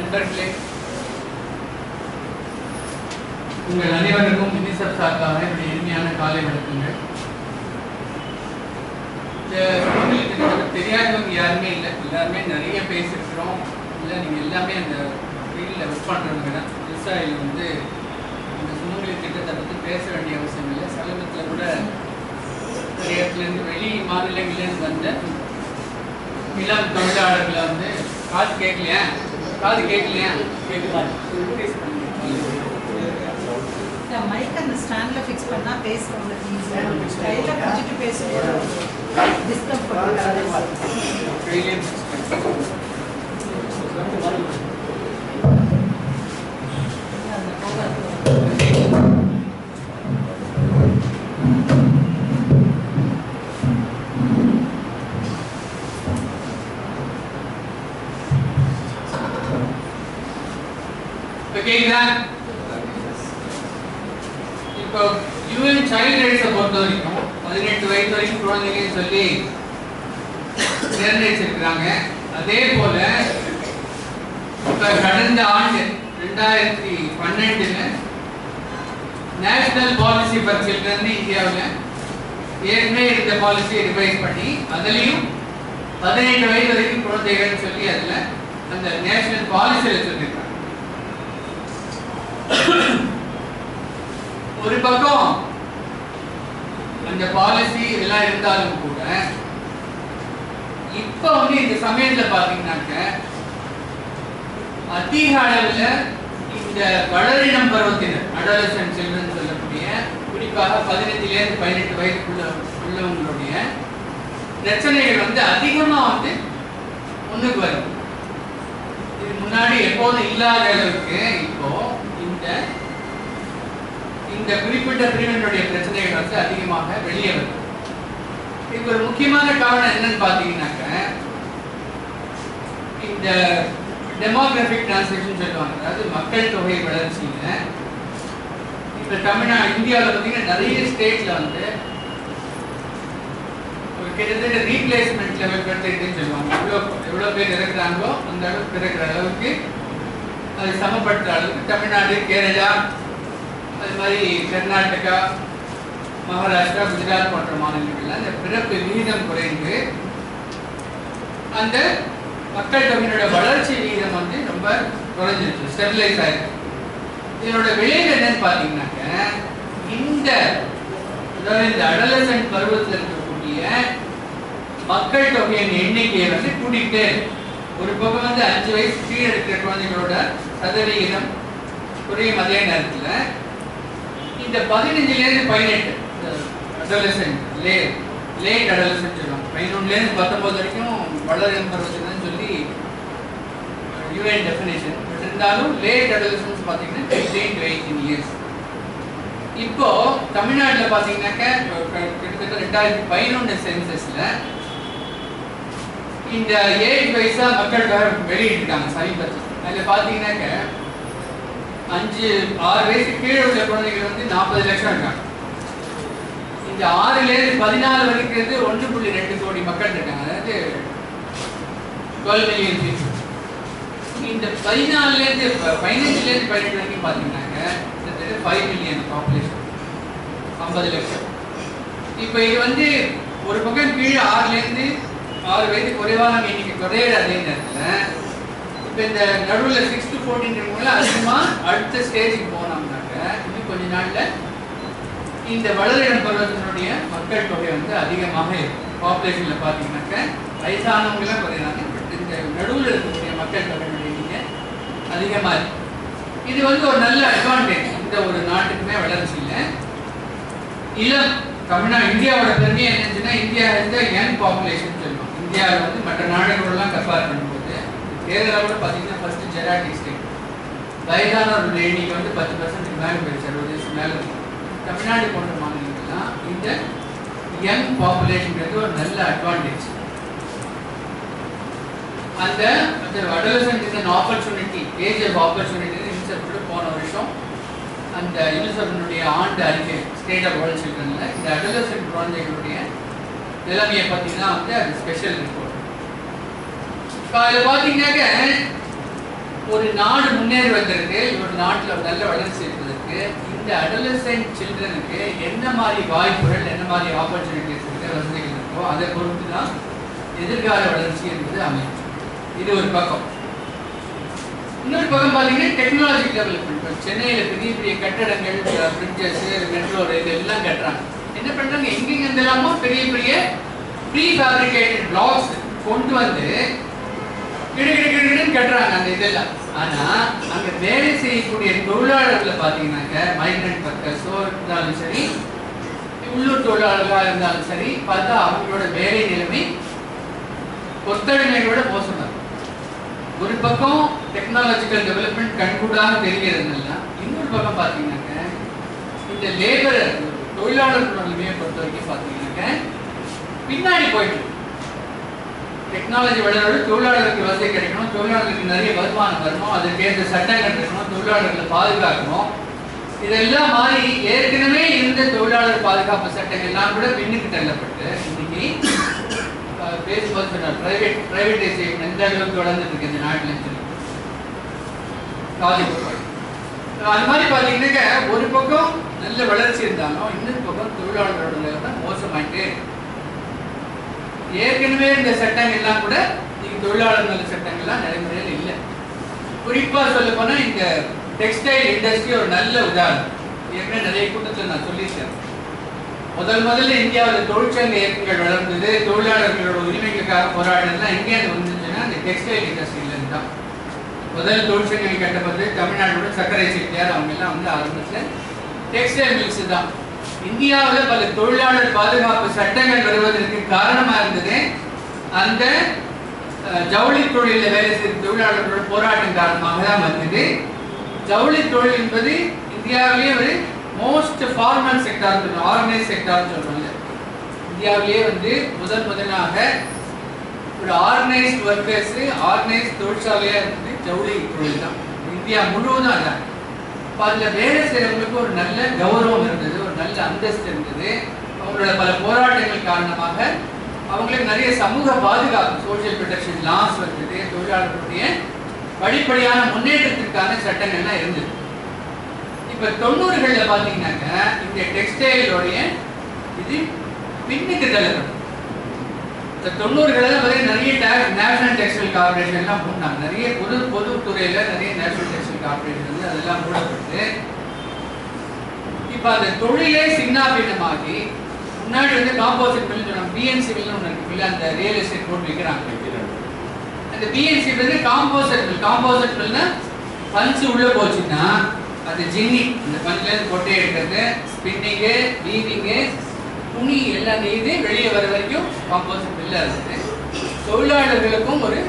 நண்பர்களே, உங்கள் அனைவருக்கும் யூனிசெஃப் சார்பாக என்னுடைய இனிமையான காலை வணக்கங்கள். உங்களுக்கு தெரியாதவங்க யாருமே இல்லை, எல்லாருமே நிறைய பேசியிருக்கிறோம். இல்லை நீங்கள் எல்லாமே அந்த ஃபீல்டில் ஒர்க் பண்ணுறவங்க தான். விவசாயிகள் வந்து இந்த சுமங்கலி திட்டத்தை பற்றி பேச வேண்டிய அவசியம் இல்லை. சமீபத்தில் கூட நிறைய இடத்துலேருந்து வெளி மாநிலங்கள்லேருந்து வந்த இளம் தொழிலாளர்களை வந்து காது கேட்கலையா கேட்குதா மைக் அந்த ஸ்டாண்ட்ல ஃபிக்ஸ் பண்ணா பேசுறவங்க ஈஸியா கையில பிடிச்சிட்டு பேசும்போது டிஸ்கம்ஃபர்ட் கேக்குதா? இப்போ யூஎன் சைல்ட் ரைட்ஸை பொறுத்த வரைக்கும் 18 வயசு வரைக்கும் குழந்தைங்கன்னு சொல்லி நிர்ணயிச்சிருக்கிறாங்க. அதே போல இப்போ கடந்த ஆண்டு 2012 நேஷனல் பாலிசி ஃபார் சில்ட்ரன் இந்தியாவில் ஏற்கனவே இந்த பாலிசியை ரிவைஸ் பண்ணி அதுலேயும் 18 வயது வரைக்கும் குழந்தைகள்னு சொல்லி அதில் அந்த நேஷனல் பாலிசியில் சொல்லியிருக்காங்க. ஒரு பக்கம் அந்த பாலிசி எல்லாம் இருந்தாலும் கூட இப்ப வந்து இந்த சமயத்துல பாத்தீங்கன்னாக்க அதிக அளவுல இந்த வளரினம் பருவத்தினர் அடாலசன்ட் சில்ட்ரன் சொல்லக்கூடிய குறிப்பாக 15 இருந்து 18 வயதுக்குள்ள உள்ளவங்களுடைய பிரச்சனைகள் வந்து அதிகமா வந்து முன்னுக்கு வரும். இது முன்னாடி எப்போதும் இல்லாத அளவுக்கு இப்போ இந்த குறிப்பிட்ட பிரிவினுடைய பிரச்சனைகள் வந்து அதிகமாக வெளியே வருது. இதுக்கு ஒரு முக்கியமான காரணம் என்னன்னு பாத்தீங்கன்னாக்க இந்த டெமோகிராபிக் டிரான்ஸ்லேஷன் சொல்லுவாங்க. அதாவது மக்கள் தொகை வளர்ச்சியில இப்ப தமிழ்நாடு இந்தியாவில் பார்த்தீங்கன்னா நிறைய ஸ்டேட்ல வந்து கிட்டத்தட்ட ரீப்ளேஸ்மெண்ட் லெவல் பர்சன்டேஜ் சொல்லுவாங்க. எவ்வளோ பேர் இருக்கிறாங்களோ அந்த அளவுக்கு இருக்கிற அளவுக்கு அது சமப்படுத்துற அளவுக்கு தமிழ்நாடு, கேரளா, அது மாதிரி கர்நாடகா, மகாராஷ்டிரா, குஜராத் போன்ற மாநிலங்கள்ல அந்த பிறப்பு விகிதம் குறைந்து அந்த மக்கள் தொகையினோட வளர்ச்சி விகிதம் வந்து ரொம்ப குறைஞ்சிருக்கு, ஸ்டெபிலைஸ் ஆயிருக்கு. இதனோட விளைவு என்னன்னு பார்த்தீங்கன்னாக்க இந்த அடலசன்ட் பருவத்தில் இருக்கக்கூடிய மக்கள் தொகையின் எண்ணிக்கையை வந்து கூட்டிகிட்டே ஒரு பக்கம் வந்து 5 வயசு கீழே இருக்கிற குழந்தைகளோட சதவிகிதம் குறையும். அதே நேரத்தில் இந்த 15 18 அடலசன்ட் லேட் அடலசன்ட் சொல்லுவாங்க. 11 19 வரைக்கும் வளரும் பருவத்துன்னு சொல்லி யூஎன் டெஃபினேஷன். பட் இருந்தாலும் லேட் அடலசன்ஸ் பார்த்தீங்கன்னா 15 to 18 இயர்ஸ். இப்போ தமிழ்நாட்டில் பார்த்தீங்கன்னாக்க கிட்டத்தட்ட 2011 சென்சஸ்ல இந்த ஏஜ் வைஸா மக்கள் வெளியிட்டிருக்காங்க சமீபத்தில். அதில் பார்த்தீங்கன்னாக்க 5-6 வயசு கீழே உள்ள குழந்தைகள் வந்து 40 லட்சம் இருக்காங்க. இந்த 6லேருந்து 14 வரைக்கும் 1.2 கோடி மக்கள் இருக்காங்க. அதாவது 12 மில்லியன் பீப்புள். இந்த 15லேருந்து 18 வரைக்கும் பார்த்தீங்கன்னாக்க கிட்டத்தட்ட 5 மில்லியன் பாப்புலேஷன், 50 லட்சம். இப்போ இது வந்து ஒரு பக்கம் கீழே 6லேருந்து 6 வயது குறைவான எண்ணிக்கை குறையிற அதே நேரத்தில் இப்போ இந்த நடுவில் 6 to 14 இருக்கவங்கள அதிகமாக அடுத்த ஸ்டேஜுக்கு போனோம்னாக்க இன்னும் கொஞ்ச நாளில் இந்த வளரினம் பருவத்தினுடைய மக்கள் தொகை வந்து அதிகமாக இருக்கும். பாப்புலேஷனில் பார்த்தீங்கன்னாக்க வயசானவங்களாம் குறையிறாங்க. பட் இந்த நடுவில் இருக்கக்கூடிய மக்கள் தொகையினுடைய எண்ணிக்கை அதிகமாக இருக்கும். இது வந்து ஒரு நல்ல அட்வான்டேஜ் இந்த ஒரு நாட்டுக்குமே வளர்ச்சியில். இளம் இந்தியாவோட பெருமையை என்னச்சுன்னா இந்தியா வந்து யங் பாப்புலேஷன் சொல்லுவோம். இந்தியாவில் வந்து மற்ற நாடுகளெல்லாம் கம்பேர் பண்ணும்போது கேரளாவோட பார்த்தீங்கன்னா ஃபர்ஸ்ட் ஜெராட்டி ஸ்டேட். வயதானவர்களுடைய எண்ணிக்கை வந்து 10% மேலே போயிடுச்சு, 60 வயசு மேலே இருக்கும். தமிழ்நாடு போன்ற மாநிலங்கள்லாம் இந்த யங் பாப்புலேஷன் ஒரு நல்ல அட்வான்டேஜ். அந்த adolescent is an opportunity, age of opportunity UNICEF போன வருஷம் அந்த யூனிசெஃப்னுடைய ஆண்டு அறிக்கை ஸ்டேட் ஆஃப் வேர்ல்ட் சில்ட்ரன்ல இந்த அடலசன்ட் குழந்தைகளுடைய நிலைமையை பார்த்தீங்கன்னா வந்து அது ஸ்பெஷல் ரிப்போர்ட். இப்போ அதில் பார்த்தீங்கன்னாக்க ஒரு நாடு முன்னேறுவதற்கு, ஒரு நாட்டில் நல்ல வளர்ச்சி இருப்பதற்கு இந்த அடலசென்ட் சில்ட்ரனுக்கு என்ன மாதிரி வாய்ப்புகள், என்ன மாதிரி ஆப்பர்ச்சுனிட்டிஸ் இருக்கு, வசதிகள் இருக்கோ அதை பொறுத்து தான் எதிர்கால வளர்ச்சி என்பது அமையும். இது ஒரு பக்கம். இன்னொரு பக்கம் பார்த்தீங்கன்னா டெக்னாலஜி டெவலப்மெண்ட். சென்னையில் பெரிய பெரிய கட்டடங்கள், பிரிட்ஜஸ், மெட்ரோ ரயில் எல்லாம் கட்டுறாங்க. என்ன பண்ணுறாங்க, எங்கெங்கெல்லாமோ பெரிய பெரிய ப்ரீ ஃபேப்ரிகேட்டட் பிளாக்ஸ் கொண்டு வந்து கிடுகிடுன்னு கட்டுறாங்க அந்த இதெல்லாம். ஆனால் அங்கே வேலை செய்யக்கூடிய தொழிலாளர்களை பார்த்தீங்கன்னாக்க மைக்ரண்ட் ஒர்க்கர்ஸோ இருந்தாலும் சரி, உள்ளூர் தொழிலாளர்களாக இருந்தாலும் சரி, பார்த்தா அவங்களோட வேலை நிலைமை ஒத்துழைமையோட மோசமாக இருக்கும். ஒரு பக்கம் டெக்னாலஜிக்கல் டெவலப்மெண்ட் கண்கூடாக தெரிகிறதுனால, இன்னொரு பக்கம் பார்த்தீங்கன்னாக்க இந்த லேபர் தொழிலாளர்களோட நிலைமையை பொறுத்த வரைக்கும் பார்த்தீங்கன்னாக்க பின்னாடி போயிட்டு டெக்னாலஜி வளரோடு தொழிலாளருக்கு வசதி கிடைக்கணும், தொழிலாளருக்கு நிறைய வருமானம் வரணும், அதுக்கேற்ற சட்டங்கள் இருக்கணும், தொழிலாளர்களை பாதுகாக்கணும். இதெல்லாம் மாதிரி ஏற்கனவே இருந்த தொழிலாளர் பாதுகாப்பு சட்டங்கள் எல்லாம் கூட பின்னுக்கு தள்ளப்பட்டு இன்னைக்கு பேசும்போது சொன்னார் பிரைவேடைசேஷன் எந்த அளவுக்கு வளர்ந்துட்டு இருக்கு இந்த நாட்டில் சொல்லி அது மாதிரி பார்த்தீங்கன்னாக்க ஒரு பக்கம் நல்ல வளர்ச்சி இருந்தாலும் இன்னொரு பக்கம் தொழிலாளர்களோட நிலை மோசமாயிட்டு ஏற்கனவே இந்த சட்டங்கள் எல்லாம் கூட இன்னைக்கு தொழிலாளர் நல சட்டங்கள்லாம் நடைமுறையில் இல்லை. குறிப்பாக சொல்ல போனால் இந்த டெக்ஸ்டைல் இண்டஸ்ட்ரி ஒரு நல்ல உதாரணம். ஏற்கனவே நிறைய கூட்டத்தில் நான் சொல்லியிருக்கேன். முதல்ல இந்தியாவில் தொழிற்சங்க இயக்கங்கள் வளர்ந்தது, தொழிலாளர்களோட உரிமைகளுக்காக போராடுறதுலாம் எங்கே அது வந்துச்சுன்னா இந்த டெக்ஸ்டைல் இண்டஸ்ட்ரியிலேருந்து தான். முதல் தொழிற்சங்கங்கள் கட்டப்பட்டு தமிழ்நாட்டோட சர்க்கரை செட்டியார் அவங்க எல்லாம் வந்து ஆரம்பத்தில் டெக்ஸ்டைல் மில்ஸ் தான். இந்தியாவில் பல தொழிலாளர் பாதுகாப்பு சட்டங்கள் வருவதற்கு காரணமாக இருந்தது அந்த ஜவுளி தொழிலில் வேலை செய்யும் தொழிலாளர்களோட போராட்டம் காரணமாக தான் வந்தது. ஜவுளி தொழில் என்பது இந்தியாவிலேயே ஒரு மோஸ்ட் ஃபார்மல் செக்டார், ஆர்கனைஸ் செக்டார்னு சொல்றாங்க. இந்தியாவிலேயே வந்து முதலாக ஒரு ஆர்கனைஸ்ட் ஒர்க்கர்ஸ், ஆர்கனைஸ்ட் தொழிற்சாலையாக இருந்தது ஜவுளி தொழில் தான். இந்தியா முழுவதும் அதான். அதில் வேலை செய்கிறவங்களுக்கு ஒரு நல்ல கௌரவம் இருந்தது, ஒரு நல்ல அந்தஸ்து இருந்தது. அவங்களோட பல போராட்டங்கள் காரணமாக அவங்களுக்கு நிறைய சமூக பாதுகாப்பு, சோசியல் ப்ரொடெக்ஷன் லாஸ் வந்தது. தொழிலாளர்களுடைய படிப்படியான முன்னேற்றத்திற்கான சட்டங்கள்லாம் இருந்தது. இப்போ 90களில் பார்த்தீங்கன்னாக்க இந்த டெக்ஸ்டைலோடைய இது பின்னுக்கு தள்ளப்படும். இந்த 90களில் பார்த்தீங்கன்னா நிறைய நேஷனல் டெக்ஸ்டைல் கார்பரேஷன்லாம் மூடினாங்க. நிறைய பொதுத்துறையில் நிறைய நேஷனல் டெக்ஸ்டைல் கார்பரேஷன் வந்து அதெல்லாம் மூடப்பட்டு இப்போ அந்த தொழிலே சின்னாபின்னமாகி முன்னாடி வந்து காம்போசிட் மில் சொன்னாங்க, பிஎன்சி மில்னு ஒன்று இருக்கு, மில்ல அந்த ரியல் எஸ்டேட் போட்டு விற்கிறாங்க. அந்த பிஎன்சி வந்து காம்போசிட் மில்னா பஞ்சு உள்ளே போச்சுன்னா அது ஜின்னி, அந்த பஞ்சுலேருந்து கொட்டை எடுக்கிறது, ஸ்பின்னிங்கு, வீவிங்கு, துணி எல்லாம் நெய்து வெளியே வர வரைக்கும் காம்போசிட் மில்ல இருக்குது. தொழிலாளர்களுக்கும் ஒரு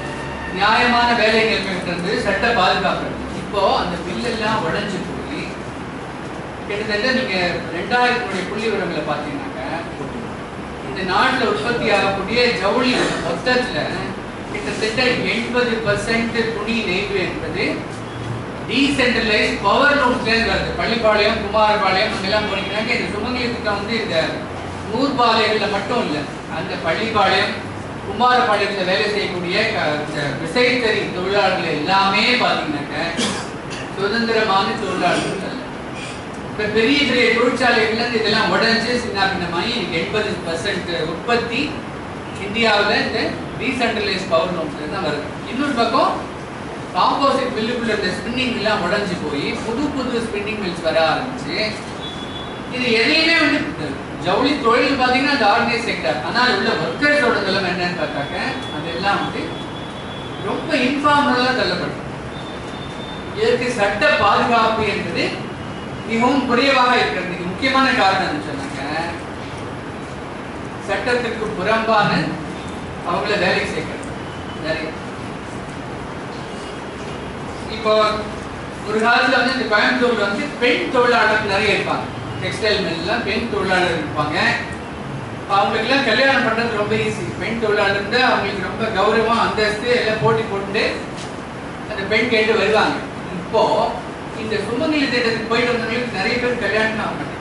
நியாயமான வேலை நிலைமைகள் இருந்தது, சட்ட பாதுகாப்பு இருந்தது. இப்போ அந்த மில்லெல்லாம் உடஞ்சி போய் கிட்டத்தட்ட நீங்கள் 2000 புள்ளி விவரங்களை பார்த்தீங்கன்னாக்க இந்த நாட்டில் உற்பத்தி ஆகக்கூடிய ஜவுளி மொத்தத்தில் கிட்டத்தட்ட 80% துணி நெய்வு என்பது டீசென்ட்ரலைஸ் பவர் லூம்ஸ்லேருந்து வருது. பள்ளிப்பாளையம், குமாரபாளையம் அங்கெல்லாம் போனீங்கன்னாக்க இந்த சுமங்கலி திட்டம் வந்து இந்த நூற்பாளையங்களில் மட்டும் இல்லை, அந்த பள்ளிப்பாளையம், குமாரபாளையத்தில் வேலை செய்யக்கூடிய விசைத்தறி தொழிலாளர்கள் எல்லாமே பார்த்தீங்கன்னாக்க சுதந்திரமான தொழிலாளர்கள் அல்ல. இப்போ பெரிய பெரிய தொழிற்சாலைகள்லேருந்து இதெல்லாம் உடஞ்சி சின்னாபின்னமாகி 80% உற்பத்தி இந்தியாவில் இந்த டீசென்ட்ரலைஸ் பவர் லூம்ஸ்லேருந்து தான் வருது. இன்னொரு பக்கம் காம்போசிட் மில்லுக்குள்ள இந்த ஸ்பின்னிங் எல்லாம் உடஞ்சி போய் புது ஸ்பின்னிங் மில்ஸ் வர ஆரம்பிச்சு இது எதையுமே வந்து ஜவுளி தொழில் பார்த்தீங்கன்னா அந்த ஆர்கனைஸ் செக்டர், ஆனால் உள்ள ஒர்க்கர்ஸோட நிலைமை என்னன்னு பார்த்தாக்க அதெல்லாம் வந்து ரொம்ப இன்ஃபார்மலாக தள்ளப்படும். இதற்கு சட்ட பாதுகாப்பு என்பது மிகவும் குறைவாக இருக்கிறதுக்கு முக்கியமான காரணம் சொன்னாங்க சட்டத்திற்கு புறம்பான அவங்கள வேலைக்கு சேர்க்கிறது நிறைய. இப்போ ஒரு காலத்தில் வந்து இந்த கோயம்புத்தூர்ல வந்து பெண் தொழிலாளர்கள் நிறைய இருப்பாங்க. டெக்ஸ்டைல் மில்லாம் பெண் தொழிலாளர் இருப்பாங்க. அவங்களுக்கெல்லாம் கல்யாணம் பண்ணுறது ரொம்ப ஈஸி. பெண் தொழிலாளர் தான் அவங்களுக்கு ரொம்ப கௌரவம், அந்தஸ்து எல்லாம் போட்டி போட்டு அந்த பெண் கேட்டு வருவாங்க. இப்போ இந்த சுமங்கலி திட்டத்துக்கு போயிட்டு வந்தவங்களுக்கு நிறைய பேர் கல்யாணம் ஆக மாட்டாங்க.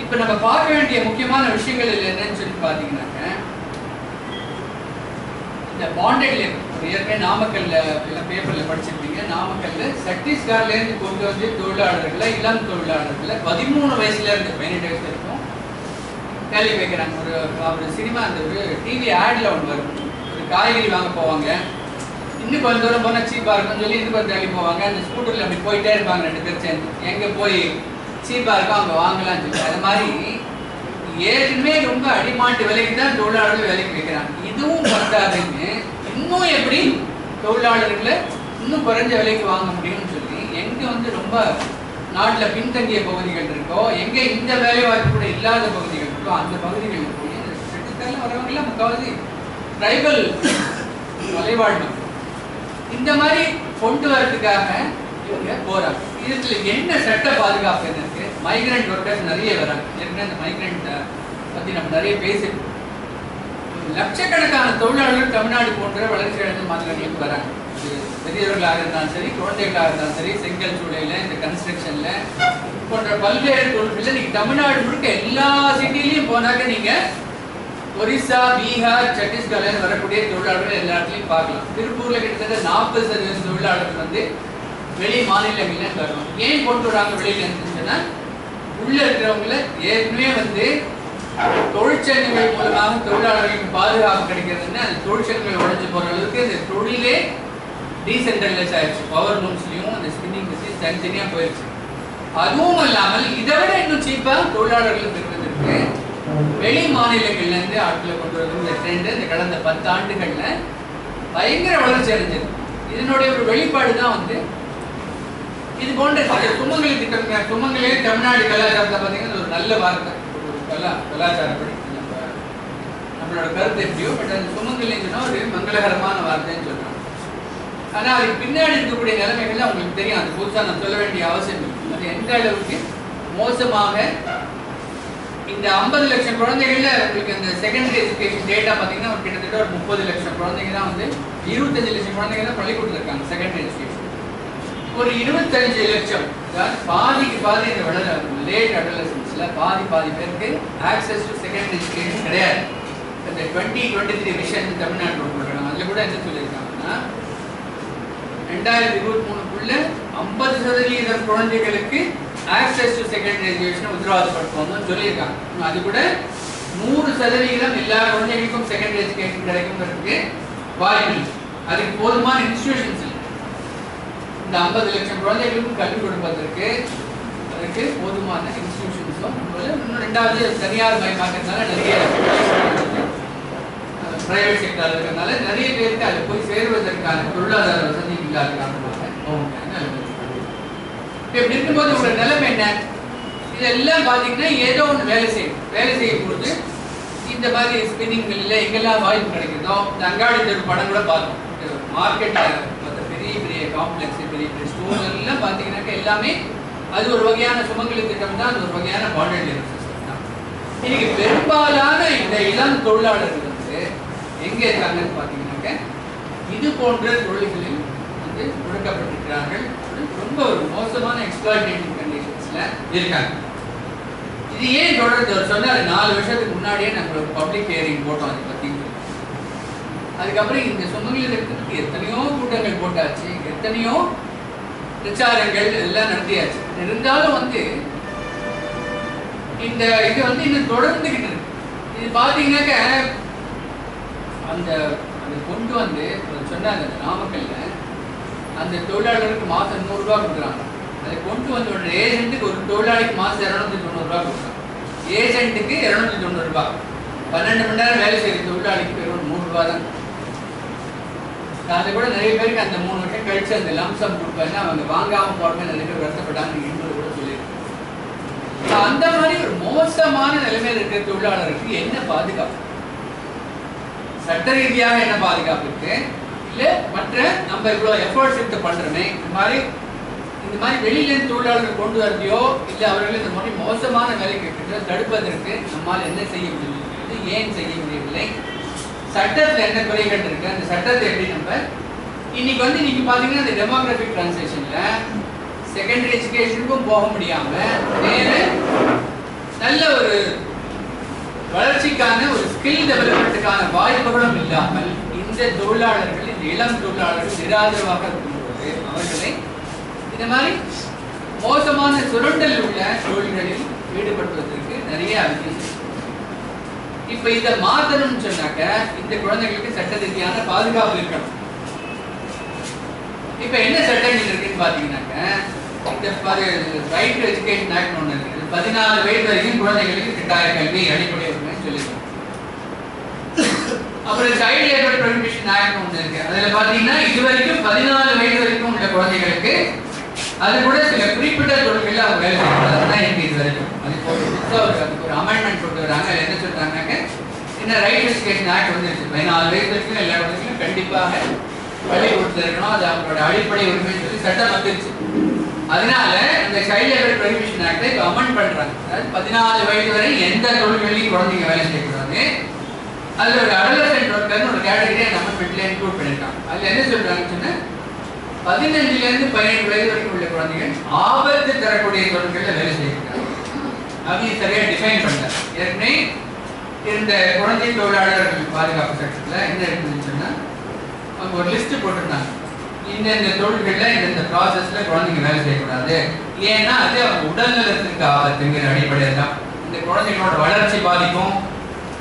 இப்போ நம்ம பார்க்க வேண்டிய முக்கியமான விஷயங்கள் என்னன்னு சொல்லி பார்த்தீங்கன்னாக்க இந்த பாண்டட் லேபர் ஏற்கனவே நாமக்கல்ல எல்லாம் பேப்பர்ல படிச்சிருப்பீங்க. நாமக்கல்ல சத்தீஸ்கர்ல இருந்து கொண்டு வந்து தொழிலாளர்களை, இளம் தொழிலாளர்களை 13 வயசுல இருந்து 18 வயசு வரைக்கும் வேலைக்கு வைக்கிறாங்க. ஒரு சினிமா, அந்த ஒரு டிவி ஆட்ல ஒன்று வரும். ஒரு காய்கறி வாங்க போவாங்க, இன்னும் கொஞ்சம் தூரம் போனால் சீப்பாக இருக்குன்னு சொல்லி இன்னும் கொஞ்சம் தள்ளி போவாங்க. அந்த ஸ்கூட்டரில் அப்படி போயிட்டே இருப்பாங்க 2 பேர் சேர்ந்து. எங்கே போய் சீப்பாக இருக்கோ அங்கே வாங்கலாம்னு சொல்லி. அது மாதிரி ஏற்கனவே ரொம்ப அடிமாட்டு விலைக்கு தான் தொழிலாளர்கள் வேலைக்கு வைக்கிறாங்க. இதுவும் பத்தாதுன்னு இன்னும் எப்படி தொழிலாளர்களை இன்னும் குறைஞ்ச விலைக்கு வாங்க முடியும்னு சொல்லி எங்கே வந்து ரொம்ப நாட்டில் பின்தங்கிய பகுதிகள் இருக்கோ, எங்கே இந்த வேலை வாய்ப்பு கூட இல்லாத பகுதிகள் இருக்கோ அந்த பகுதிகளில் போய் இந்த சட்டத்தில் வரவங்களாம் முக்கால்வாசி ட்ரைபல் மலைவாழ் மக்கள் இந்த மாதிரி கொண்டு வரதுக்காக இவங்க போறாங்க. இதுல என்ன சட்ட பாதுகாப்பு இருக்கு? மைக்ரண்ட் ஒர்க்கர்ஸ் நிறைய வராங்க. ஏற்கனவே அந்த மைக்ரண்ட் பத்தி நம்ம நிறைய பேசிருக்கோம். லட்சக்கணக்கான தொழிலாளர்கள் தமிழ்நாடு போன்ற வளர்ச்சி அடைந்த மாநிலங்களுக்கு வராங்க. பெரியவர்களாக இருந்தாலும் சரி, குழந்தைகளாக இருந்தாலும் சரி, செங்கல் சூளையில, இந்த கன்ஸ்ட்ரக்ஷன்ல போன்ற பல்வேறு தொழில்கள் நீங்க தமிழ்நாடு முழுக்க எல்லா சிட்டிலையும் போனாக்க நீங்க ஒரிசா, பீகார், சத்தீஸ்கர்ல வரக்கூடிய தொழிலாளர்கள் எல்லா இடத்துலையும் பார்க்கலாம். திருப்பூர்ல கிட்டத்தட்ட 40% தொழிலாளர்கள் வந்து வெளி மாநிலங்கள்ல வருவாங்க. ஏன் கொண்டு வராங்க வெளியில இருந்துச்சுன்னா, உள்ள இருக்கிறவங்கள ஏற்கனவே வந்து தொழிற்சங்கங்கள் மூலமாக தொழிலாளர்களுக்கு பாதுகாப்பு கிடைக்கிறதுன்னு அந்த தொழிற்சங்கங்கள் உடைஞ்சு போற அளவுக்கு இந்த தொழிலே டீசென்ட்ரலைஸ் ஆயிடுச்சு. பவர் லூம்ஸ்லயும் அந்த ஸ்பின்னிங் மிஷின் தனித்தனியா போயிடுச்சு. அதுவும் இல்லாமல் இதை விட இன்னும் சீப்பா தொழிலாளர்கள் பெறுவதற்கு வெளி மாநிலங்கள்ல இருந்து ஆட்களை கொண்டு வரது இந்த ட்ரெண்ட் இந்த கடந்த 10 ஆண்டுகள்ல பயங்கர வளர்ச்சி அடைஞ்சது. இதனுடைய ஒரு வெளிப்பாடு தான் வந்து இது போன்ற சுமங்கலி திட்டம். சுமங்கலே தமிழ்நாடு கலாச்சாரத்தை பார்த்தீங்கன்னா ஒரு நல்ல வார்த்தை, ஒரு கலாச்சாரப்படி நம்மளோட கருத்து எப்படியோ, பட் அந்த சுமங்கலின்னா ஒரு மங்களகரமான வார்த்தைன்னு சொல்றாங்க. ஆனா அதுக்கு பின்னாடி இருக்கக்கூடிய நிலைமைகள் அவங்களுக்கு தெரியும். அது புதுசாக நான் சொல்ல வேண்டிய அவசியம் இல்லை. அது எந்த அளவுக்கு மோசமாக இந்த 50 லட்சம் குழந்தைகள்ல உங்களுக்கு அந்த செகண்டரி எஜுகேஷன் டேட்டா பார்த்தீங்கன்னா ஒரு கிட்டத்தட்ட ஒரு 30 லட்சம் குழந்தைங்க தான் வந்து 25 லட்சம் குழந்தைங்க தான் பள்ளிக்கூடத்தில் இருக்காங்க செகண்டரி எஜுகேஷன். ஒரு 25 லட்சம் பாதிக்கு பாதி இந்த வளர லேட் அடலசன்ஸ்ல பாதி பேருக்கு ஆக்சஸ் டு செகண்டரி எஜுகேஷன் கிடையாது. இந்த 2023 விஷன் தமிழ்நாட்டில் கொடுக்குறாங்க. அதில் கூட என்ன சொல்லியிருக்காங்கன்னா 2023க்குள்ள 50% குழந்தைகளுக்கு ஆக்சஸ் டு செகண்டரி எஜுகேஷன் உத்தரவாதப்படுத்துவோம்னு சொல்லியிருக்காங்க. அது கூட 100% எல்லா குழந்தைகளுக்கும் செகண்டரி எஜுகேஷன் கிடைக்குங்கிறதுக்கு வாய்ப்பு இல்லை. அதுக்கு போதுமான இன்ஸ்டிடியூஷன்ஸ் இல்லை. இந்த 50 லட்சம் குழந்தைகளுக்கும் கல்வி கொடுப்பதற்கு அதுக்கு போதுமான இன்ஸ்டிடியூஷன்ஸும் இன்னும் 2வது தனியார் மயமாக்கிறதுனால நிறைய பிரைவேட் செக்டர் இருக்கிறதுனால நிறைய பேருக்கு அது போய் சேருவதற்கான பொருளாதார வசதி இல்லாத காரணமாக இப்படி இருக்கும்போது உங்களோட நிலைமை என்ன? இதெல்லாம் பார்த்தீங்கன்னா ஏதோ ஒன்று வேலை செய்யும் பொழுது இந்த மாதிரி ஸ்பின்னிங் மில்லில் எங்கெல்லாம் வாய்ப்பு கிடைக்கிறதோ, இந்த அங்காடி தெரு படம் கூட பார்த்தோம். மார்க்கெட்டில் பெரிய காம்ப்ளெக்ஸ், பெரிய ஸ்டோர் எல்லாம் பார்த்தீங்கன்னாக்கா எல்லாமே அது ஒரு வகையான சுமங்கலி திட்டம் தான். அது ஒரு வகையான பாண்டட் லேபர் சிஸ்டம் தான். இன்னைக்கு பெரும்பாலான இந்த இளம் தொழிலாளர்கள் வந்து எங்கே இருக்காங்கன்னு பார்த்தீங்கன்னாக்க இது போன்ற தொழில்களில் வந்து ஒடுக்கப்பட்டிருக்கிறார்கள். ரொம்ப ஒரு மோசமான எக்ஸ்ப்ளாய்டேட்டிவ் கண்டிஷன்ஸ்ல இருக்காங்க. இது ஏன் தொடர்ந்து சொன்னார்? 4 வருஷத்துக்கு முன்னாடியே நம்ம ஒரு பப்ளிக் ஹியரிங் போட்டோம் அதை பற்றி. அதுக்கப்புறம் இந்த சுமங்கலி திட்டத்துக்கு எத்தனையோ கூட்டங்கள் போட்டாச்சு, எத்தனையோ பிரச்சாரங்கள் எல்லாம் நடத்தியாச்சு. இருந்தாலும் வந்து இந்த இது வந்து இன்னும் தொடர்ந்துகிட்டு இருக்கு. இது பார்த்தீங்கன்னாக்க அந்த கொண்டு வந்து சொன்னாங்க நாமக்கல்ல அந்த தொழிலாளருக்கு மாதம் 100 ரூபாய் கொடுக்குறாங்க. அதை கொண்டு வந்து ஒரு ஏஜென்ட்டுக்கு ஒரு தொழிலாளிக்கு மாதம் 290 ரூபாய் கொடுக்குறாங்க. ஏஜென்ட்டுக்கு 290 ரூபாய். 12 மணி நேரம் வேலை செய்கிற தொழிலாளிக்கு வெறும் 3 ரூபாய் தான். அதை கூட நிறைய பேருக்கு அந்த 3 வருஷம் கழிச்சு அந்த லம்சம் கொடுப்பாங்க. அவங்க வாங்காமல் போறமே நிறைய பேர் வருத்தப்பட்டாங்க. இன்னொரு கூட சொல்லியிருக்காங்க. அந்த மாதிரி ஒரு மோசமான நிலைமையில் இருக்கிற தொழிலாளருக்கு என்ன பாதுகாப்பு? சட்ட ரீதியாக என்ன பாதுகாப்பு இருக்கு? இல்லை மற்ற நம்ம இவ்வளோ எஃபர்ட்ஸ் எடுத்து பண்ணுறோமே, இந்த மாதிரி வெளியிலேருந்து தொழிலாளர்கள் கொண்டு வரதையோ இல்லை அவர்கள் இந்த மாதிரி மோசமான வேலை கேட்கிறதோ தடுப்பதற்கு நம்மால் என்ன செய்ய முடியவில்லை? ஏன் செய்ய முடியவில்லை? சட்டத்தில் என்ன குறைகள் இருக்கு? அந்த சட்டத்தை எப்படி நம்ம இன்னைக்கு வந்து நீங்க பார்த்தீங்கன்னா இந்த டெமோகிராஃபிக் டிரான்சிஷனில் செகண்டரி எஜுகேஷனுக்கும் போக முடியாமல் வேறு நல்ல ஒரு வளர்ச்சிக்கான ஒரு ஸ்கில் டெவலப்மெண்ட்டுக்கான வாய்ப்புகளும் இல்லாமல் இந்த தொழிலாளர்கள் இந்த இளம் தொழிலாளர்கள் நிராதரவாக இருக்கும்போது அவர்களை இந்த மாதிரி மோசமான சுரண்டல் உள்ள தொழில்களில் ஈடுபடுவதற்கு நிறைய அவசியம். இப்ப இதை மாத்தணும்னு சொன்னாக்க இந்த குழந்தைகளுக்கு சட்ட ரீதியான பாதுகாப்பு இருக்கணும். இப்ப என்ன சட்டங்கள் இருக்குன்னு பாத்தீங்கன்னாக்க இந்த ரைட் டு எஜுகேஷன் ஆக்ட் ஒன்று இருக்கு. 14 வயது வரைக்கும் குழந்தைகளுக்கு கட்டாய கல்வி அடிப்படை உரிமைன்னு சொல்லியிருக்கோம். அப்புறம் சைல்ட் லேபர் ப்ரொஹிபிஷன் ஆக்ட் ஒன்று இருக்கு. அதுல பாத்தீங்கன்னா இதுவரைக்கும் 14 வயது வரைக்கும் உள்ள குழந்தைகளுக்கு அது கூட சில குறிப்பிட்ட தொழில்களில் அவங்க வேலை செய்யக்கூடாதுதான் இருக்கு இது வரைக்கும். அது அதுக்கு ஒரு அமெண்ட்மெண்ட் கொண்டு வராங்க. அதில் என்ன சொல்றாங்கன்னாக்க என்ன ரைட் எஜுகேஷன் ஆக்ட் வந்துருச்சு. 14 வயது வரைக்கும் எல்லா குழந்தைகளும் கண்டிப்பாக பள்ளி கொடுத்து இருக்கணும். அது அவங்களோட அடிப்படை உரிமைன்னு சொல்லி சட்டம் வந்துருச்சு. அதனால இந்த சைல்ட் லேபர் ப்ரொஹிபிஷன் ஆக்டை இப்போ அமெண்ட் பண்றாங்க. அதாவது 14 வயது வரை எந்த தொழில்களையும் குழந்தைங்க வேலை செய்யக்கூடாது. அதுல ஒரு அடலசென்ட் ஒர்க்கர்னு ஒரு கேட்டகரியை அந்த அமெண்ட்மெண்ட்ல இன்க்ளூட் பண்ணிருக்காங்க. அதுல என்ன சொல்றாங்கன்னு சொன்னா 15 இருந்து 17 வயது வரைக்கும் உள்ள குழந்தைகள் ஆபத்து தரக்கூடிய தொழில்களில் வேலை செய்யக்கூடாது. அப்படின்னு சரியா டிஃபைன் பண்ணார். ஏற்கனவே இந்த குழந்தை தொழிலாளர்கள் பாதுகாப்பு சட்டத்துல என்ன இருக்குதுன்னு சொன்னா அவங்க ஒரு லிஸ்ட் போட்டிருந்தாங்க. இந்த தொழில்களில் இந்த ப்ராசஸ்ல குழந்தைங்க வேலை செய்யக்கூடாது. ஏன்னா அது அவங்க உடல் நலத்திற்கு ஆபத்துங்கிற அடிப்படையில் தான். இந்த குழந்தைங்களோட வளர்ச்சி பாதிக்கும்,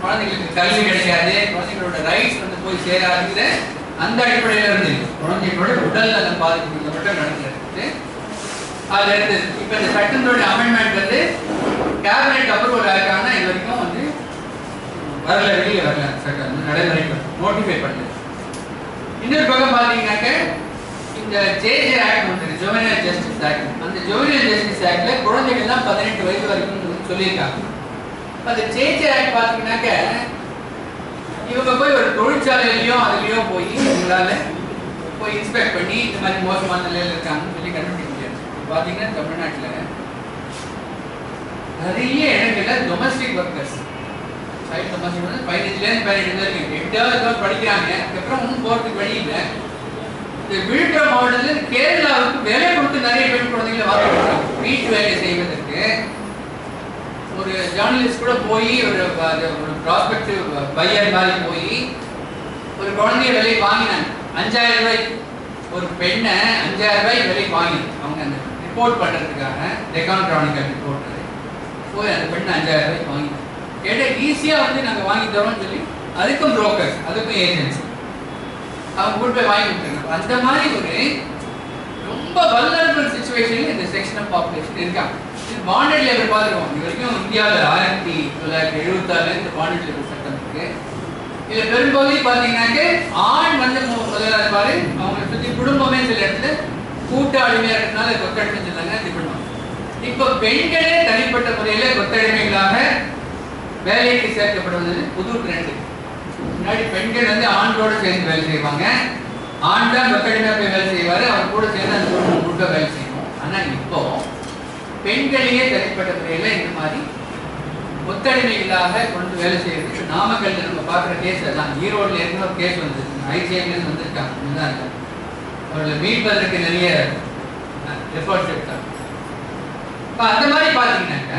குழந்தைங்களுக்கு கல்வி கிடைக்காது, குழந்தைங்களோட ரைட்ஸ் வந்து போய் சேராதுங்கிற அந்த அடிப்படையில் இருந்து குழந்தைகளோட உடல் நலம் பாதிப்பு மட்டும் நடந்துருக்கு. அதுல இருந்து இப்ப இந்த சட்டத்தோட அமெண்ட்மெண்ட் வந்து கேபினெட் அப்ரூவல் ஆயிருக்காங்கன்னா இது வரைக்கும் வந்து வரல, வெளியே வரல. சட்டம் வந்து நடைமுறைக்கு நோட்டிஃபை பண்ணல. இன்னொரு பக்கம் பாத்தீங்கன்னாக்க இந்த ஜேஜே ஆக்ட் வந்து ஜுவெனல் ஜஸ்டிஸ் ஆக்ட். அந்த ஜுவெனல் ஜஸ்டிஸ் ஆக்ட்ல குழந்தைகள் தான் 18 வயது வரைக்கும் சொல்லியிருக்காங்க. அந்த ஜேஜே ஆக்ட் பாத்தீங்கன்னாக்க இவங்க போய் ஒரு தொழிற்சாலையிலயோ அதுலயோ போய் உங்களால போய் இன்ஸ்பெக்ட் பண்ணி இந்த மாதிரி மோசமான நிலையில இருக்காங்கன்னு சொல்லி கண்டுபிடிக்க முடியாது. பாத்தீங்கன்னா தமிழ்நாட்டுல நிறைய இடங்கள்ல டொமஸ்டிக் ஒர்க்கர்ஸ் 15 இருந்து 18 வரைக்கும் 8வது படிக்கிறாங்க. அதுக்கப்புறம் ஒன்றும் போறதுக்கு வழி இல்லை. இந்த விழுப்புரம் மாவட்டத்தில் கேரளாவுக்கு வேலை கொடுத்து நிறைய பெண் குழந்தைகளை வாங்கிக்கிறாங்க வீட்டு வேலை செய்வதற்கு. ஒரு ஜேர்னலிஸ்ட் கூட போய் ஒரு ப்ராஸ்பெக்டிவ் பையர் மாதிரி போய் ஒரு குழந்தைய விலை வாங்கினாங்க 5000 ரூபாய்க்கு. ஒரு பெண்ணை 5000 ரூபாய்க்கு விலை வாங்கினாங்க. அவங்க அந்த ரிப்போர்ட் பண்றதுக்காக டெக்கான் கிரானிக்கல் ரிப்போர்ட் போய் அந்த பெண்ணை 5000 ரூபாய்க்கு வாங்கினாங்க. கேட்ட ஈஸியா வந்து நாங்க வாங்கி தரோம்னு சொல்லி அதுக்கும் புரோக்கர்ஸ் அதுக்கும் ஏஜென்சி அவங்க கூட போய் வாங்கி கொடுத்துருக்காங்க. அந்த மாதிரி ஒரு ரொம்ப வல்னரபிள் சிச்சுவேஷன்ல இந்த செக்ஷன் ஆஃப் பாப்புலேஷன் இருக்காங்க. இது பாண்டட் லேபர் பார்த்துருவோம். இது வரைக்கும் இந்தியாவில் 1976 இந்த பாண்டட் லேபர் சட்டம் இருக்கு. இதுல பெரும்பகுதி பாத்தீங்கன்னாக்க ஆண் வந்து முதல்ல இருப்பாரு. அவங்க சுத்தி குடும்பமே சில இடத்துல கூட்டாளிமையா இருக்கிறதுனால கொத்தடிமை சொன்னாங்க இது பண்ணுவாங்க. இப்ப பெண்களே தனிப்பட்ட முறையில கொத்தடிமைகளாக வேலைக்கு சேர்க்கப்படுவது புது ட்ரெண்ட். முன்னாடி பெண்கள் வந்து ஆண்களோட சேர்ந்து வேலை செய்வாங்க. ஆண் தான் கொத்தடிமையா போய் வேலை செய்வாரு. அவர் கூட சேர்ந்து அந்த குடும்பம் முழுக்க வேலை செய்வோம். ஆனா இப்போ பெண்களையே தனிப்பட்ட முறையில இந்த மாதிரி கொத்தடிமைகளாக கொண்டு வேலை செய்யறது நாமக்கல்ல நம்ம பார்க்குற கேஸ் தான். ஈரோடுல இருந்து ஒரு கேஸ் வந்துருக்கு. ஐசிஐல இருந்து வந்திருக்காங்க. அவர்களை மீட்பதற்கு நிறைய எஃபர்ட்ஸ் எடுத்தாங்க. இப்போ அந்த மாதிரி பார்த்தீங்கன்னாக்க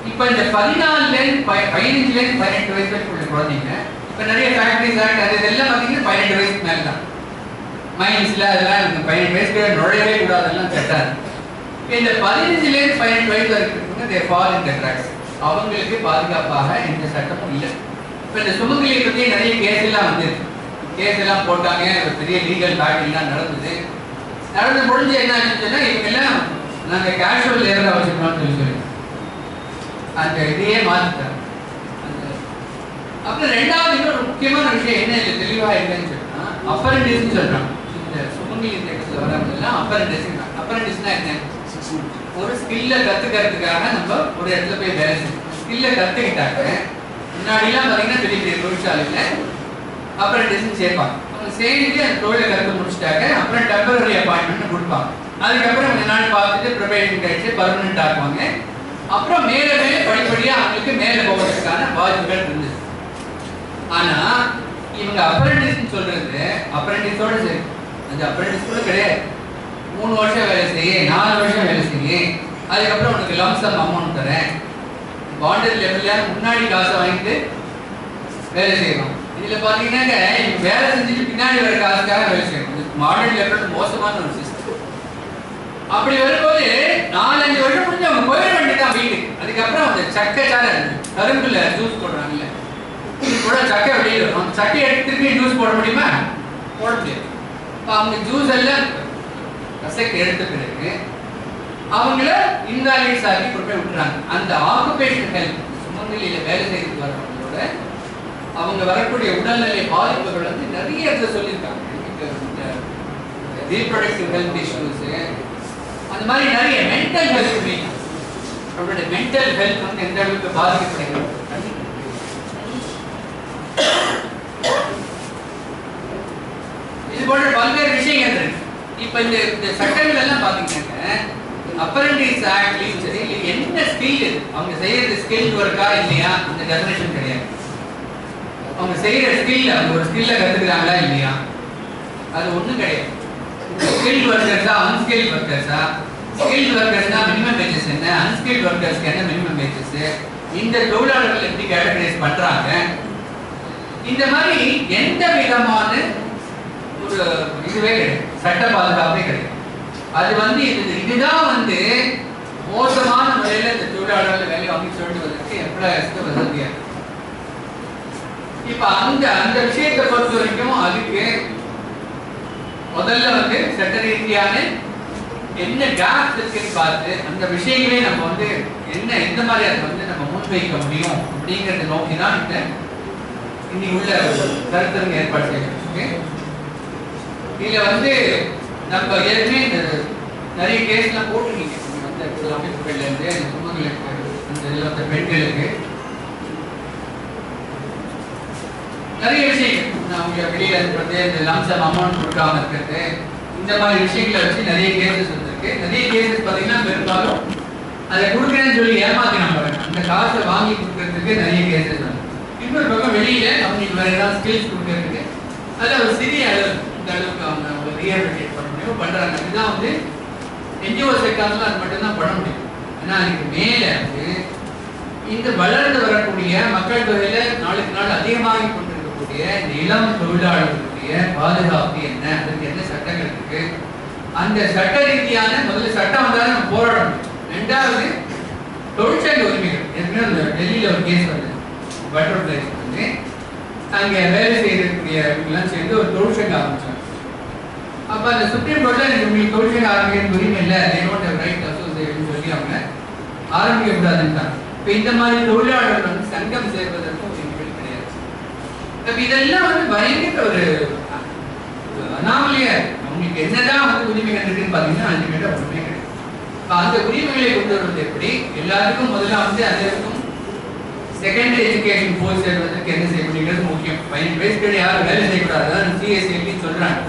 இப்போ இந்த 14 இருந்து 18 வயசுக்கு உள்ள குழந்தைங்க இப்போ நிறைய ஃபேக்டரிஸ் ஆக்ட் அது இதெல்லாம் பார்த்தீங்கன்னா 18 வயசுக்கு மேலே தான். மைன்ஸ்ல அதெல்லாம் 18 வயசுக்கு நுழையவே கூடாது, அதெல்லாம் கட்டாது. இந்த 15 இருந்து 18 வயசு வரைக்கும் they fall in the cracks. அவங்களுக்கு பாதுகாப்பாக எந்த சட்டமும் இல்லை. இப்போ இந்த சுமங்கலியை பற்றி நிறைய கேஸ் எல்லாம் வந்துருக்கு. கேஸ் எல்லாம் போட்டாங்க. ஒரு பெரிய லீகல் பேட்டில் எல்லாம் நடந்து முடிஞ்சு என்ன ஆச்சுன்னு சொன்னா இவங்க எல்லாம் நாங்கள் கேஷுவல் லேபர் வச்சுக்கணும்னு சொல்லி அந்த இதையே மாற்றிட்டாங்க. அப்புறம் ரெண்டாவது இன்னொரு முக்கியமான விஷயம் என்ன இல்லை தெளிவாக இல்லைன்னு சொன்னா அப்பரண்டிஸ்ன்னு சொல்றாங்க. இந்த சுமங்கலி திட்டத்தில் வரவங்கெல்லாம் அப்பரண்டிஸ்னா என்ன? ஒரு ஸ்கில்லை கத்துக்கிறதுக்காக நம்ம ஒரு இடத்துல போய் வேலை செய்யணும். ஸ்கில்லை கத்துக்கிட்டாங்க. முன்னாடிலாம் பார்த்தீங்கன்னா பெரிய பெரிய தொழிற்சாலையில அப்பரண்டிஸ்ன்னு சேர்ப்பாங்க. அவங்க சேர்ந்து அந்த தொழிலை கற்று முடிச்சுட்டாங்க. அப்புறம் டெம்பரரி அப்பாயின்மெண்ட் கொடுப்பாங்க. அதுக்கப்புறம் கொஞ்ச நாள் பார்த்துட்டு ப்ரிப்பரேஷன் கழிச்சு பர்மனெண்ட் ஆக்குவாங்க. அப்புறம் மேல மேல படிப்படியா அவங்களுக்கு மேல போவதற்கான வாய்ப்புகள் இருந்தது. ஆனா இவங்க அப்பரண்டிஸ் சொல்றது அப்பரண்டிஸோட சரி, அந்த அப்பரண்டிஸ் கூட கிடையாது. 3 வருஷம் வேலை செய்ய, 4 வருஷம் வேலை செய்ய, அதுக்கப்புறம் உனக்கு லம்சம் அமௌண்ட் தரேன். பாண்டட் லெவல்ல முன்னாடி காசை வாங்கிட்டு வேலை செய்யலாம். இதுல பாத்தீங்கன்னா வேலை செஞ்சுட்டு பின்னாடி வர காசுக்காக வேலை செய்யணும். மாடர்ன் லேபர் மோசமான ஒரு சிஸ்டம். அப்படி வரும்போது 4-5 வருஷம் முடிஞ்சு அவங்க போயிட வேண்டியதான் வீட்டுக்கு. அதுக்கப்புறம் அந்த சக்கை சாலை கரும்புல ஜூஸ் போடுறாங்கல்ல, இது கூட சக்கை வெளியில் வரும். அந்த சக்கையை எடுத்து திருப்பி ஜூஸ் போட முடியுமா? போட முடியாது. இப்போ அவங்க ஜூஸ் எல்லாம் கசைக்கு எடுத்த பிறகு அவங்கள இன்வாலிட்ஸ் ஆகி கொண்டு போய் விட்டுறாங்க. அந்த ஆக்குபேஷன் ஹெல்த் சுமங்கலியில் வேலை செய்து வரவங்களோட அவங்க வரக்கூடிய உடல்நிலை பாதிப்புகள் வந்து நிறைய இடத்துல சொல்லியிருக்காங்க. ரீப்ரொடக்டிவ் ஹெல்த் இஷ்யூஸ், அந்த மாதிரி நிறைய மென்டல் ஹெல்த், அவங்களுடைய மென்டல் ஹெல்த் வந்து எந்த அளவுக்கு பாதிக்கப்படுகிறது. இது போன்ற பல்வேறு விஷயங்கள் இருக்கு. இப்ப இந்த சட்டங்கள் எல்லாம் பாத்தீங்கன்னா அப்ரெண்டிஸ் ஆக்ட்லயும் சரி, என்ன ஸ்கில் அவங்க செய்யறது ஸ்கில் ஒர்க்கா இல்லையா அந்த டெஃபினேஷன் கிடையாது. அவங்க செய்யற ஸ்கில், அவங்க ஒரு ஸ்கில்ல கத்துக்கிறாங்களா இல்லையா அது ஒண்ணும் கிடையாது. ஸ்கில் ஒர்க்கர்ஸா அன்ஸ்கில் ஒர்க்கர்ஸா, ஸ்கில் ஒர்க்கர்ஸ்னா மினிமம் வேஜஸ் என்ன, அன்ஸ்கில் ஒர்க்கர்ஸ்க்கு என்ன மினிமம் வேஜஸ், இந்த தொழிலாளர்கள் எப்படி கேட்டகரைஸ் பண்றாங்க, இந்த மாதிரி எந்த விதமான ஒரு இதுவே கிடையாது, சட்ட பாதுகாப்பே கிடையாது. அது வந்து இதுதான் வந்து மோசமான முறையில் இந்த தொழிலாளர்கள் வேலை வாங்கி சொல்லுவதற்கு எம்ப்ளாயர்ஸ்க்கு வசதியா இருக்கு. இப்ப அந்த விஷயத்தை பொறுத்த வரைக்கும் அதுக்கு முதல்ல வந்து சட்ட ரீதியான என்ன கேப்ஸ் இருக்குன்னு பார்த்து அந்த விஷயங்களே நம்ம வந்து என்ன எந்த மாதிரி அதை வந்து நம்ம முன்வைக்க முடியும் அப்படிங்கறத நோக்கி தான் இந்த இன்னைக்கு உள்ள கருத்தரங்கு ஏற்பாடு செய்யப்பட்டிருக்கு. இதுல வந்து நம்ம ஏற்கனவே இந்த நிறைய கேஸ்லாம் போட்டிருக்கீங்க. வந்து சில அமைப்புகள்ல இருந்து அந்த குடும்பங்களுக்கு, அந்த இதில் வந்து பெண்களுக்கு நிறைய விஷயங்கள் அவங்க வெளியில இருக்கிறது, இந்த லம்சம் அமௌண்ட் கொடுக்காம இருக்கிறது, இந்த மாதிரி விஷயங்களை வச்சு நிறைய கேசஸ் வந்திருக்கு. நிறைய கேசஸ் பார்த்தீங்கன்னா பெரும்பாலும் அதை கொடுக்குறேன்னு சொல்லி ஏமாத்தினாங்க. அந்த காசை வாங்கி கொடுக்கறதுக்கு நிறைய கேசஸ் வந்து. இன்னொரு பக்கம் வெளியில அவங்களுக்கு வேற ஏதாவது ஸ்கில்ஸ் கொடுக்கறதுக்கு அதில் ஒரு சிறிய அளவு இந்த அளவுக்கு அவங்க ரீஹபிலிட்டேட் பண்ண முடியும் பண்றாங்க. இதுதான் வந்து என்ஜிஓ செக்டார்ல அது மட்டும்தான் பண்ண முடியும். ஏன்னா அதுக்கு மேல வந்து இந்த வளர்ந்து வரக்கூடிய மக்கள் தொகையில நாளுக்கு நாள் அதிகமாகி கொண்டிருக்கக்கூடிய இந்த இளம் தொழிலாளர்களுடைய பாதுகாப்பு என்ன, அதுக்கு என்ன சட்டங்கள் இருக்கு, அந்த சட்ட ரீதியான முதல்ல சட்டம் வந்தாலும் நம்ம போராட முடியும். ரெண்டாவது தொழிற்சங்க உரிமைகள். ஏற்கனவே டெல்லியில ஒரு கேஸ் வருது, பட்டர்ஃப்ளைஸ் வந்து அங்கே வேலை செய்யறதுக்குரியவங்கெல்லாம் சேர்ந்து ஒரு தொழிற்சங்கம் ஆரம்பிச்சாங்க. அப்ப அந்த சுப்ரீம் கோர்ட்ல உங்களுக்கு தொழிற்சங்க ஆரம்பிக்கிறது உரிமை இல்லை, ரைட் அசோசியேஷன் சொல்லி அவங்க ஆரம்பிக்க கூடாதுன்றாங்க. இப்ப இந்த மாதிரி தொழிலாளர்கள் வந்து சங்கம் சேர்வதற்கும் உரிமைகள் கிடையாது. அப்ப இதெல்லாம் வந்து பயங்கர ஒரு அனாமலியா இருக்கு. அவங்களுக்கு என்னதான் வந்து உரிமைகள் இருக்குன்னு பாத்தீங்கன்னா அல்டிமேட்டா ஒண்ணுமே கிடையாது. அந்த உரிமைகளை கொண்டு வருவது எப்படி, எல்லாருக்கும் முதல்ல வந்து அதற்கும் செகண்டரி எஜுகேஷன் போய் சேர்வதற்கு என்ன செய்ய முடியுங்கிறது முக்கியம். 18 வயசுக்கு யாரும் வேலை செய்யக்கூடாது, சிஎஸ்சி சொல்றாங்க.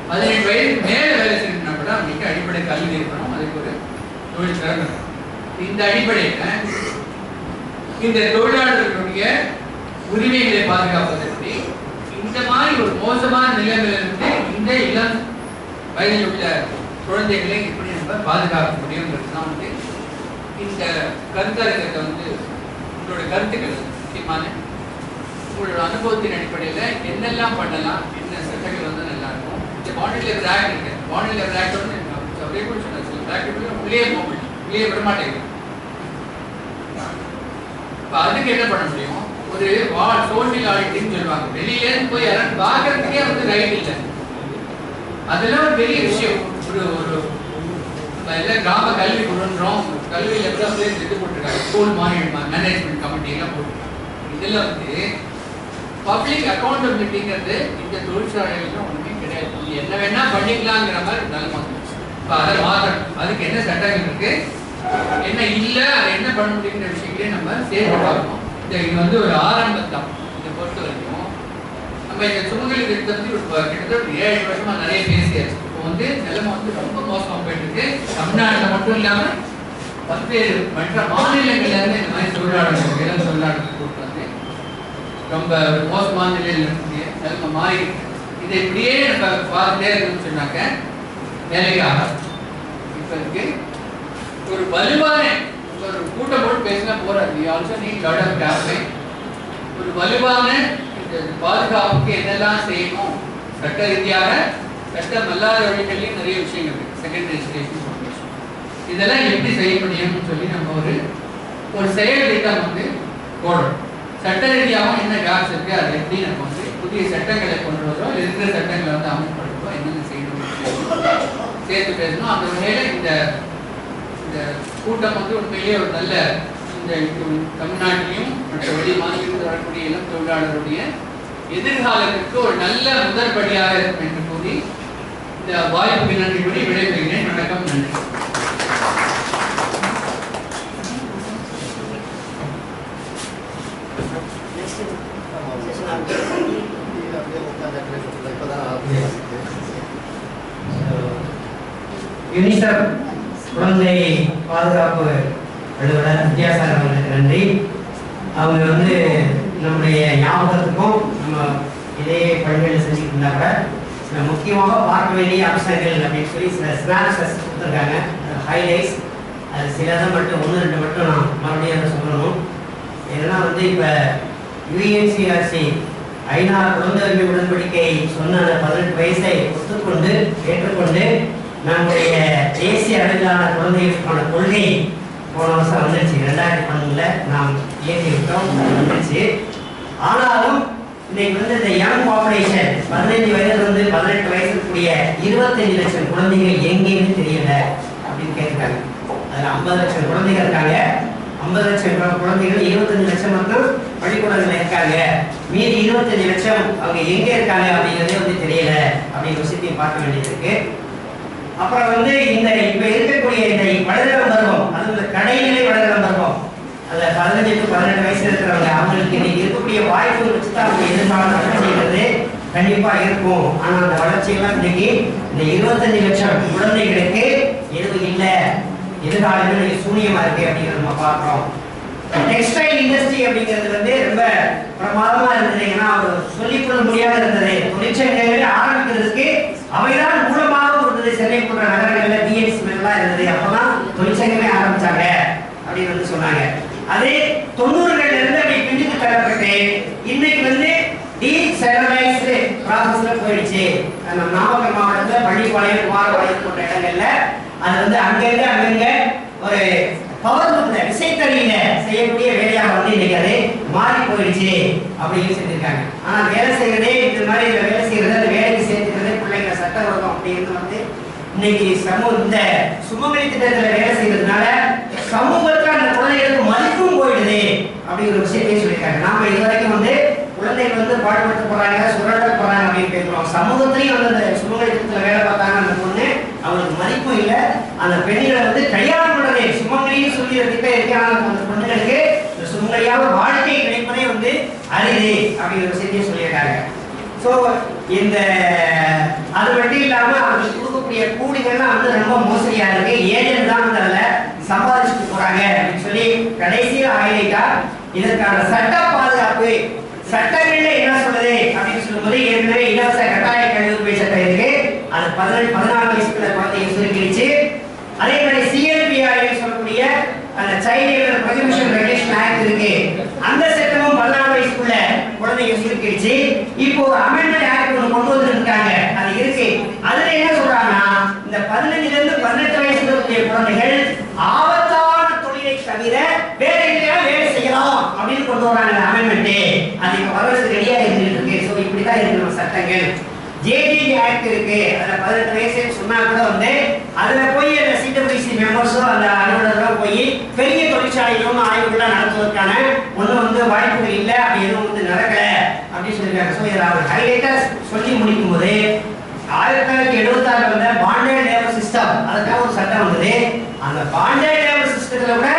18 வயதுக்கு மேல வேலை செய்யணும்னா கூட அவங்களுக்கு அடிப்படை கல்வி இருக்கணும், அதுக்கு ஒரு தொழில் திறக்கணும். இந்த அடிப்படையில இந்த தொழிலாளர்களுடைய உரிமைகளை பாதுகாப்பதற்கு இந்த மாதிரி ஒரு மோசமான நிலைமையிலிருந்து இந்த இளம் வயதில் உள்ள குழந்தைகளை எப்படி நம்ம பாதுகாக்க முடியுங்கிறது தான் வந்து இந்த கருத்தரங்கத்தை வந்து உங்களோட கருத்துக்கள் முக்கியமான உங்களோட அனுபவத்தின் அடிப்படையில் என்னெல்லாம் பண்ணலாம், என்ன சட்டங்கள் வந்து நல்லா இருக்கும். இந்த பாண்டி லேபர் ஆக்ட் இருக்கு, பாண்டி லேபர் ஆக்ட் வந்து அப்படியே கூட சொன்னாங்க, உள்ளே போக முடியும், உள்ளே விட மாட்டேங்குது. இப்போ அதுக்கு என்ன பண்ண முடியும், ஒரு சோஷியல் ஆடிட்டிங் சொல்லுவாங்க. வெளியில இருந்து போய் யாரும் பார்க்கறதுக்கே வந்து ரைட் இல்லை. அதெல்லாம் ஒரு பெரிய விஷயம். ஒரு எல்லாம் கிராம கல்வி கொடுன்றோம், கல்வியில் எவ்வளோ பேர் இது போட்டிருக்காங்க, ஸ்கூல் மேனேஜ்மெண்ட் கமிட்டி எல்லாம் போட்டிருக்காங்க. இதில் வந்து பப்ளிக் அக்கௌண்டபிலிட்டிங்கிறது இந்த தொழிற்சாலைகளும் ஒன்றுமே கிடையாது. என்ன வேணா பண்ணிக்கலாங்கிற மாதிரி நிலைமை வந்துச்சு. இப்போ அதை மாற்றணும். அதுக்கு என்ன சட்டங்கள் இருக்கு, என்ன இல்லை, அதை என்ன பண்ண முடியுங்கிற விஷயங்களே நம்ம சேர்த்து பார்க்கணும். இது வந்து ஒரு ஆரம்பத்தான். இதை பொறுத்த வரைக்கும் நம்ம இந்த சுமங்கலி திட்டத்தை கிட்டத்தட்ட ஒரு 7 வருஷமா நிறைய பேசியாச்சு. இப்போ வந்து நிலைமை வந்து ரொம்ப மோசமாக போயிட்டு இருக்கு. தமிழ்நாட்டில் மட்டும் இல்லாமல் பல்வேறு மற்ற மாநிலங்கள்ல இருந்து இந்த மாதிரி தொழிலாளர்கள் இளம் தொழிலாளர்கள் கூட்டு வந்து ரொம்ப ஒரு மோசமான நிலையில் இருக்கக்கூடிய நிலைமை மாறி இதை இப்படியே நம்ம பார்த்துட்டே இருக்கணும்னு சொன்னாக்க வேலைக்கு ஆகும். இப்போ இருக்கு ஒரு வலுவான ஒரு கூட்டம் போட்டு பேசினா போறாது. ஆல்சோ நீ லாட் ஆஃப் கேம்பெயின். ஒரு வலுவான இந்த பாதுகாப்புக்கு என்னெல்லாம் செய்யணும், சட்ட ரீதியாக சட்டம் அல்லாத வழிகள்லையும் நிறைய விஷயங்கள் இருக்கு. செகண்டரி எஜுகேஷன் இதெல்லாம் எப்படி செய்ய முடியும்னு சொல்லி நம்ம ஒரு செயல் திட்டம் போடணும். சட்ட ரீதியாகவும் என்ன கேப்ஸ் இருக்கு, அதை எப்படி நம்ம புதிய சட்டங்களை கொண்டு வரோம், இருக்கிற சட்டங்களை அமல்படுத்துவோம், என்னென்ன செய்யணும் சேர்த்து பேசணும். அந்த வகையில் இந்த கூட்டம் உண்மையிலேயே ஒரு நல்ல இந்த தமிழ்நாட்டிலையும் மற்ற வெளி மாநிலத்தில் வரக்கூடிய இளம் தொழிலாளருடைய எதிர்காலத்திற்கு ஒரு நல்ல முதற்படியாக இருக்கும் என்று கூறி இந்த வாய்ப்புக்கு நன்றி கூறி விடைபெறுகிறேன். வணக்கம், நன்றி. யூனிசெஃப் குழந்தை பாதுகாப்பு அலுவலர் வித்யாசாகர் அவர்களுக்கு நன்றி. அவங்க நம்முடைய ஞாபகத்துக்கும் நம்ம இதே பணிகளில் செஞ்சுட்டு இருந்தாங்க. சில முக்கியமாக பார்க்க வேண்டிய அம்சங்கள் அப்படின்னு சொல்லி சில ஸ்னாப்ஸ் கொடுத்துருக்காங்க, ஹைலைட்ஸ். அது சிலதை மட்டும் 1-2 மட்டும் நான் மறுபடியும் அதை சொல்லணும். ஏன்னா இப்போ யுஎன்சிஆர்சி ஐநா குழந்தை உரிமை உடன்படிக்கை சொன்ன அந்த 18 வயசை ஒத்துக்கொண்டு ஏற்றுக்கொண்டு நம்முடைய தேசிய அளவிலான குழந்தைகளுக்கான கொள்கை போன வருஷம் வந்துருச்சு. 2012 நாம் இயக்கி விட்டோம், வந்துருச்சு. ஆனாலும் இன்னைக்கு இந்த யங் பாப்புலேஷன் 15 வயதிலிருந்து 18 வயசுக்குரிய 25 லட்சம் குழந்தைகள் எங்கேன்னு தெரியல அப்படின்னு கேட்கிறாங்க. அதில் 50 லட்சம் குழந்தைகள் இருக்காங்க. 50 லட்சம் குழந்தைகள் 25 லட்சம் மட்டும் பள்ளிக்கூடங்கள் இருக்காங்க. மீதி 25 லட்சம் அவங்க எங்க இருக்காங்க அப்படிங்கிறதே தெரியல அப்படிங்கிற விஷயத்தையும் பார்க்க வேண்டியது இருக்கு. அப்புறம் இந்த இப்ப இருக்கக்கூடிய இந்த வளர்கிற பருவம், அது இந்த கடைநிலை வளர்கிற பருவம், அந்த 15 to 18 வயசுல இருக்கிறவங்க அவங்களுக்கு இன்னைக்கு இருக்கக்கூடிய வாய்ப்பு வச்சுதான் அவங்க எதிர்காலம் வளர்ச்சிங்கிறது கண்டிப்பா இருக்கும். ஆனா அந்த வளர்ச்சியெல்லாம் இன்னைக்கு இந்த 25 லட்சம் குழந்தைகளுக்கு எதுவும் இல்லை, எதிர்காலம் சூனியமா இருக்கு அப்படிங்கிறத நம்ம பார்க்கிறோம். டெக்ஸ்டைல் இண்டஸ்ட்ரி அப்படிங்கிறது ரொம்ப பிரமாதமா இருந்தது. ஏன்னா அவர் சொல்லிக்கொள்ள முடியாத இருந்தது. தொழிற்சங்கங்களை ஆரம்பிக்கிறதுக்கு அவைதான் மூலமாக இருந்தது. சென்னை போன்ற நகரங்கள்ல டிஎன்சி எல்லாம் இருந்தது. அப்பதான் தொழிற்சங்கமே ஆரம்பிச்சாங்க அப்படின்னு சொன்னாங்க. அதே 90களில் இருந்து அப்படி பின்னுக்கு தரப்பட்டு இன்னைக்கு டீசென்ட்ரலைஸ்டு ப்ராசஸ்ல போயிடுச்சு. நம்ம நாமக்கல் மாவட்டத்தில் பள்ளிப்பாளையம், குமாரபாளையம் போன்ற இடங்கள்ல அது அங்கங்க ஒரு பவர் விசைத்தறியில செய்யக்கூடிய வேலையாக இன்னைக்கு அது மாறி போயிடுச்சு அப்படின்னு சொல்லியிருக்காங்க. ஆனா வேலை செய்யறதே இந்த மாதிரி வேலை செய்யறது, அந்த வேலைக்கு சேர்த்துக்கிறதே பிள்ளைங்க சட்டவிரோதம் அப்படின்னு இன்னைக்கு இந்த சுமங்கலி திட்டத்துல வேலை செய்யறதுனால சமூகத்துல அந்த குழந்தைகளுக்கு மதிப்பும் போயிடுது அப்படிங்கிற விஷயத்தையும் சொல்லியிருக்காங்க. நாம இதுவரைக்கும் குழந்தைகள் பாடுபட்டு போறாங்க, சுரண்ட போறாங்க அப்படின்னு பேசுறோம். சமூகத்திலையும் அந்த சுமங்கலி திட்டத்துல வேலை பார்த்தாங்க அந்த பொண்ணு, அவங்களுக்கு மதிப்பும் இல்லை. அந்த பெண்களை கல்யாணம் பண்றதே சுமங்கலின்னு சொல்லி திட்டம் இருக்கு. ஆனால் அந்த பொண்ணுகளுக்கு இந்த சுமங்கலியாக வாழ்க்கை கிடைப்பதே அரிது அப்படிங்கிற விஷயத்தையும் சொல்லியிருக்காங்க. ஸோ இந்த அது மட்டும் இல்லாம அவங்களுக்கு கொடுக்கக்கூடிய கூலிகள்லாம் ரொம்ப மோசடியா இருக்கு. ஏஜென்ட் தான் அதில் சம்பாதிச்சுட்டு போறாங்க அப்படின்னு சொல்லி கடைசியில் ஹைலைட்டா இதற்கான சட்ட பாதுகாப்பு சட்டங்கள்ல என்ன சொல்லுது அப்படின்னு சொல்லும்போது ஏற்கனவே இலவச கட்டாய கல்வி சட்டம் இருக்கு. அது 14 வயசுக்குள்ள குழந்தைங்க சுருக்கிடுச்சு. அதே மாதிரி சிஎல்பிஆர் சொல்லக்கூடிய அந்த child labour prohibition regulation act இருக்கு. அந்த சட்டமும் 14 வயசுக்குள்ள குழந்தைங்க சுருக்கிடுச்சு. இப்போ ஒரு அமெண்ட்மெண்ட் ஆக்ட் ஒன்று கொண்டு வந்துருக்காங்க, அது இருக்கு. அதுல என்ன சொல்றாங்கன்னா இந்த 15 இருந்து 18 வயசுல இருக்கக்கூடிய குழந்தைகள் ஆபத்தான தொழிலை தவிர வேற எங்கேயா வேலை செய்யலாம் அப்படின்னு கொண்டு வராங்க அமெண்ட்மெண்ட். அது இப்ப வரதுக்கு ரெடியா இருக்கு. ஸோ இப்படிதான் இருக்கு நம்ம சட்டங்கள். ஜேடிஜி ஆக்ட் இருக்கு. அதுல 18 வயசுன்னு சொன்னா கூட அதுல போய் அந்த சிடபிள்யூசி மெம்பர்ஸும் அந்த அலுவலர்களும் போய் பெரிய தொழிற்சாலைகளும் ஆய்வுகள்லாம் நடத்துவதற்கான ஒன்றும் வாய்ப்புகள் இல்லை. அப்படி எதுவும் நடக்கல அப்படின்னு சொல்லியிருக்காங்க. ஸோ இதில் அவர் ஹைலைட்டா சொல்லி முடிக்கும் போது 1976 பாண்டட் லேபர் சிஸ்டம், அதுக்காக ஒரு சட்டம் வந்தது. அந்த பாண்டட் லேபர் சிஸ்டத்துல கூட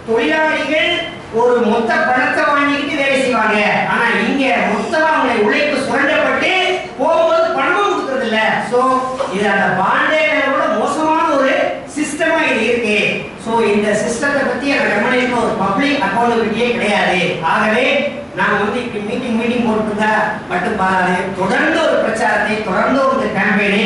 தொழிலாளிகள் ஒரு மொத்த பணத்தை வாங்கிட்டு வேலை செய்வாங்க. ஆனா இங்க மொத்தமா அவங்களுடைய உழைப்பு சுரண்டப்பட்டு போகும்போது பணமும் கொடுக்கறது இல்ல. சோ இது அந்த பாண்டேல கூட மோசமான ஒரு சிஸ்டமா இது இருக்கு. சோ இந்த சிஸ்டத்தை பத்தி ரெகமெண்ட் ஒரு பப்ளிக் அக்கௌண்டபிலிட்டியே கிடையாது. ஆகவே நாங்க இப்படி மீட்டிங் போட்டுருந்தா மட்டும் தொடர்ந்து ஒரு பிரச்சாரத்தை, தொடர்ந்து ஒரு கேம்பெயினை